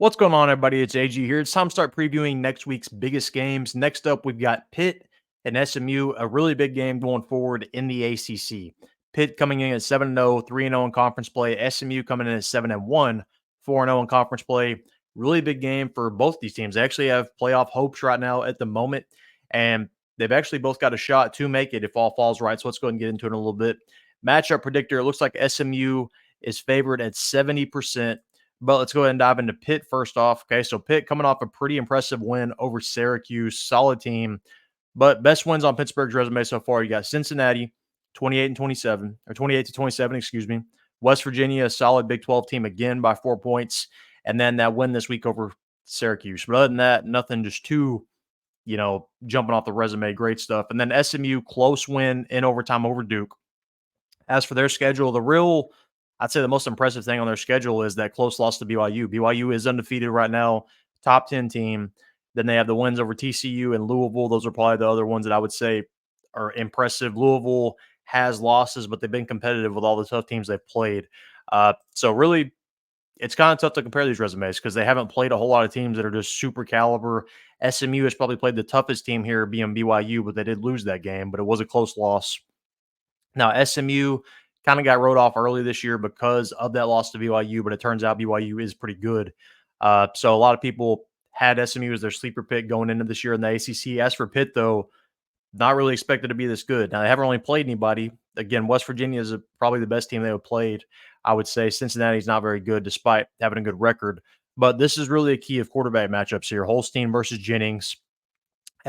What's going on, everybody? It's AG here. It's time to start previewing next week's biggest games. Next up, we've got Pitt and SMU, a really big game going forward in the ACC. Pitt coming in at 7-0, 3-0 in conference play. SMU coming in at 7-1, 4-0 in conference play. Really big game for both these teams. They actually have playoff hopes right now at the moment, and they've actually both got a shot to make it if all falls right. So let's go ahead and get into it in a little bit. Matchup predictor, it looks like SMU is favored at 70%. But let's go ahead and dive into Pitt first off. Okay, so Pitt coming off a pretty impressive win over Syracuse, solid team. But best wins on Pittsburgh's resume so far, you got Cincinnati, 28 and 27, or 28 to 27, excuse me. West Virginia, a solid Big 12 team again by 4 points, and then that win this week over Syracuse. But other than that, nothing just too, jumping off the resume. Great stuff. And then SMU, close win in overtime over Duke. As for their schedule, I'd say the most impressive thing on their schedule is that close loss to BYU. BYU is undefeated right now, top 10 team. Then they have the wins over TCU and Louisville. Those are probably the other ones that I would say are impressive. Louisville has losses, but they've been competitive with all the tough teams they've played. So really, it's kind of tough to compare these resumes because they haven't played a whole lot of teams that are just super caliber. SMU has probably played the toughest team here, being BYU, but they did lose that game, but it was a close loss. Now, SMU kind of got wrote off early this year because of that loss to BYU, but it turns out BYU is pretty good. So a lot of people had SMU as their sleeper pick going into this year in the ACC. As for Pitt, though, not really expected to be this good. Now, they haven't really played anybody. Again, West Virginia is probably the best team they have played. I would say Cincinnati's not very good despite having a good record. But this is really a key of quarterback matchups here. Holstein versus Jennings.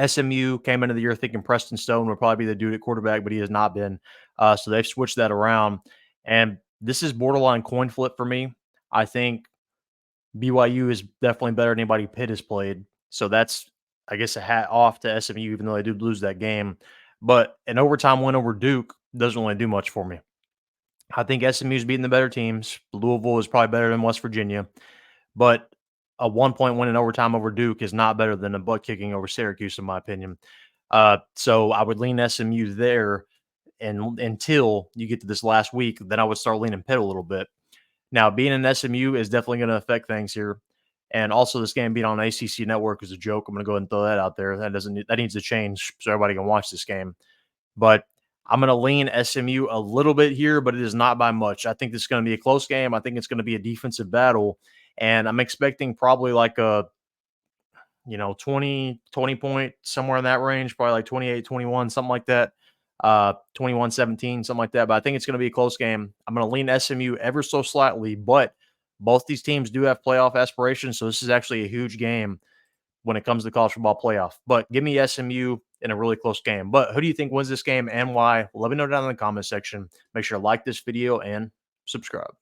SMU came into the year thinking Preston Stone would probably be the dude at quarterback, but he has not been. So they've switched that around. And this is borderline coin flip for me. I think BYU is definitely better than anybody Pitt has played. So that's, I guess, a hat off to SMU, even though they did lose that game. But an overtime win over Duke doesn't really do much for me. I think SMU's beating the better teams. Louisville is probably better than West Virginia. But a 1-point win in overtime over Duke is not better than a butt kicking over Syracuse, in my opinion. So I would lean SMU there, and until you get to this last week, then I would start leaning Pitt a little bit. Now, being in SMU is definitely going to affect things here, and also this game being on ACC Network is a joke. I'm going to go ahead and throw that out there. That needs to change so everybody can watch this game. But I'm going to lean SMU a little bit here, but it is not by much. I think this is going to be a close game. I think it's going to be a defensive battle. And I'm expecting probably like a, 20 point, somewhere in that range, probably like 28-21, something like that, 21-17, something like that. But I think it's going to be a close game. I'm going to lean SMU ever so slightly, but both these teams do have playoff aspirations. So this is actually a huge game when it comes to college football playoff. But give me SMU in a really close game. But who do you think wins this game and why? Let me know down in the comment section. Make sure to like this video and subscribe.